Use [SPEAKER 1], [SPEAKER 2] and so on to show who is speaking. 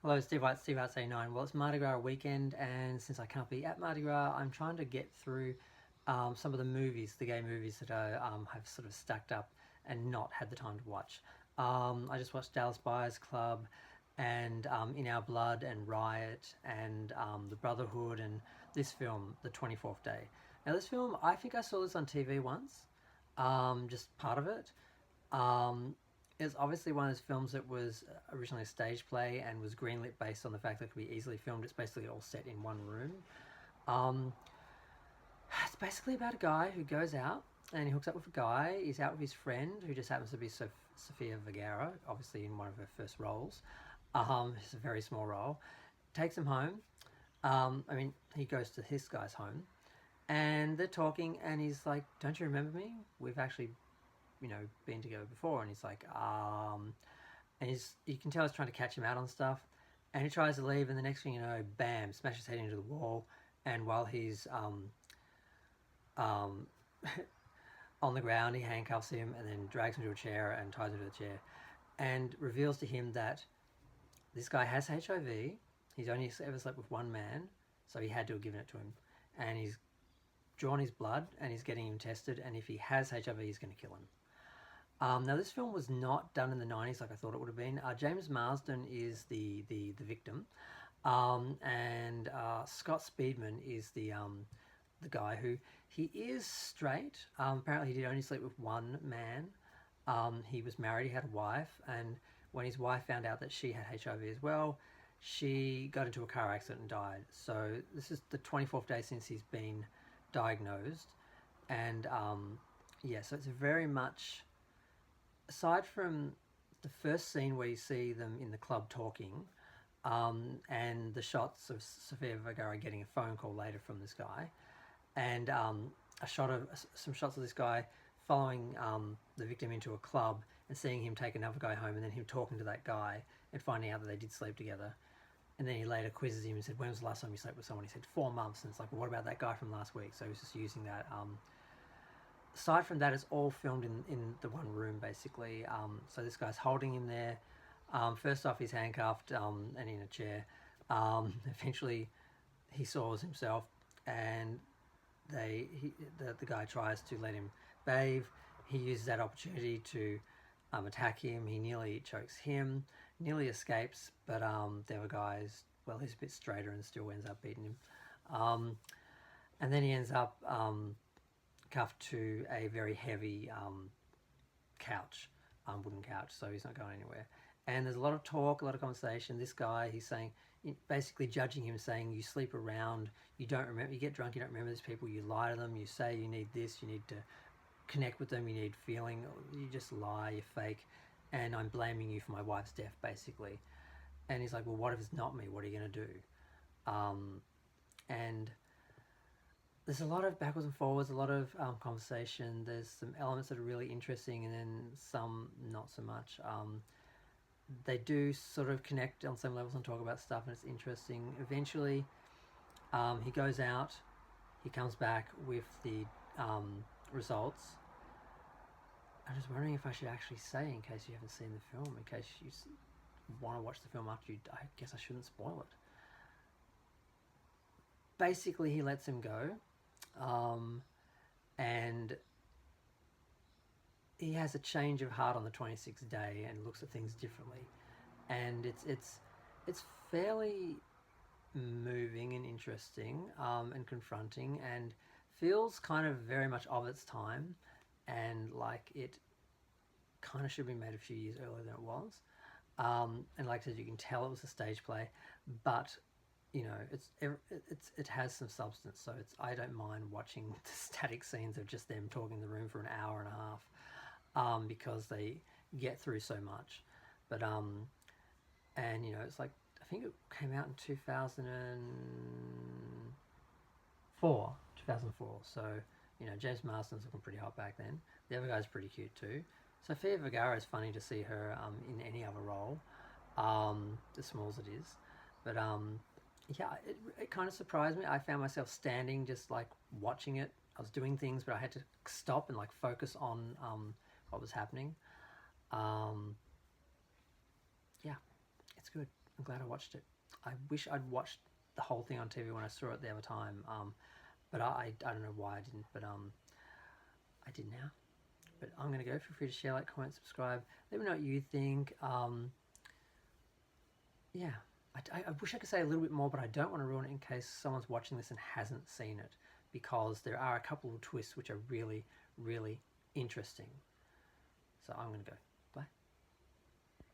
[SPEAKER 1] Hello, Steve White, Steve Arts 89. Well, it's Mardi Gras weekend, and since I can't be at Mardi Gras, I'm trying to get through some of the movies, the gay movies that I have sort of stacked up and not had the time to watch. I just watched Dallas Buyers Club and In Our Blood and Riot and The Brotherhood and this film, The 24th Day. Now, this film, I think I saw this on TV once, just part of it. Um, it's obviously one of those films that was originally a stage play and was greenlit based on the fact that it could be easily filmed. It's basically all set in one room. Um, it's basically about a guy who goes out and he hooks up with a guy. He's out with his friend who just happens to be Sofia Vergara, obviously in one of her first roles. It's a very small role. Takes him home. He goes to his guy's home and they're talking and he's like, "Don't you remember me? We've actually been together before." And he's like, and you can tell he's trying to catch him out on stuff, and he tries to leave, and the next thing you know, bam, smashes his head into the wall, and while he's um, on the ground, he handcuffs him and then drags him to a chair and ties him to the chair, and reveals to him that this guy has HIV. He's only ever slept with one man, so he had to have given it to him, and he's drawn his blood and he's getting him tested, and if he has HIV, he's going to kill him. Now, this film was not done in the 90s like I thought it would have been. James Marsden is the victim, and Scott Speedman is the guy who he is straight. Apparently, he did only sleep with one man. He was married, he had a wife, and when his wife found out that she had HIV as well, she got into a car accident and died. So, this is the 24th day since he's been diagnosed, and yeah, so it's very much aside from the first scene where you see them in the club talking, and the shots of Sofia Vergara getting a phone call later from this guy, and some shots of this guy following the victim into a club and seeing him take another guy home, and then him talking to that guy and finding out that they did sleep together. And then he later quizzes him and said, "When was the last time you slept with someone?" He said, "4 months." And it's like, "Well, what about that guy from last week?" So he was just using that. Aside from that, it's all filmed in the one room, basically. So this guy's holding him there. First off, he's handcuffed and in a chair. Eventually, he saws himself, and the guy tries to let him bathe. He uses that opportunity to attack him. He nearly chokes him, nearly escapes, but the other guy's, well, he's a bit straighter and still ends up beating him. And then he ends up cuffed to a very heavy couch, wooden couch, so he's not going anywhere. And there's a lot of talk, a lot of conversation. This guy, he's saying, basically judging him, saying, "You sleep around, you don't remember, you get drunk, you don't remember these people, you lie to them, you say you need this, you need to connect with them, you need feeling, you just lie, you're fake, and I'm blaming you for my wife's death," basically. And he's like, "Well, what if it's not me? What are you going to do?" And there's a lot of backwards and forwards, a lot of conversation. There's some elements that are really interesting, and then some not so much. They do sort of connect on some levels and talk about stuff, and it's interesting. Eventually, he goes out, he comes back with the results. I'm just wondering if I should actually say, in case you haven't seen the film, in case you want to watch the film after you, I guess I shouldn't spoil it. Basically, he lets him go. And he has a change of heart on the 26th day and looks at things differently, and it's fairly moving and interesting, and confronting, and feels kind of very much of its time, and like it kind of should be made a few years earlier than it was. And like I said, you can tell it was a stage play, but it has some substance, so I don't mind watching the static scenes of just them talking in the room for an hour and a half, because they get through so much. But and it's like, I think it came out in 2004. So James Marsden's looking pretty hot back then. The other guy's pretty cute too. Sofia Vergara is funny to see her in any other role, as small as it is. But yeah, it kind of surprised me. I found myself standing, just like watching it. I was doing things, but I had to stop and like focus on what was happening. Yeah, it's good. I'm glad I watched it. I wish I'd watched the whole thing on TV when I saw it the other time, but I don't know why I didn't, but I did now. But I'm going to go. Feel free to share, like, comment, subscribe. Let me know what you think. Yeah, I wish I could say a little bit more, but I don't want to ruin it in case someone's watching this and hasn't seen it, because there are a couple of twists which are really, really interesting. So I'm going to go.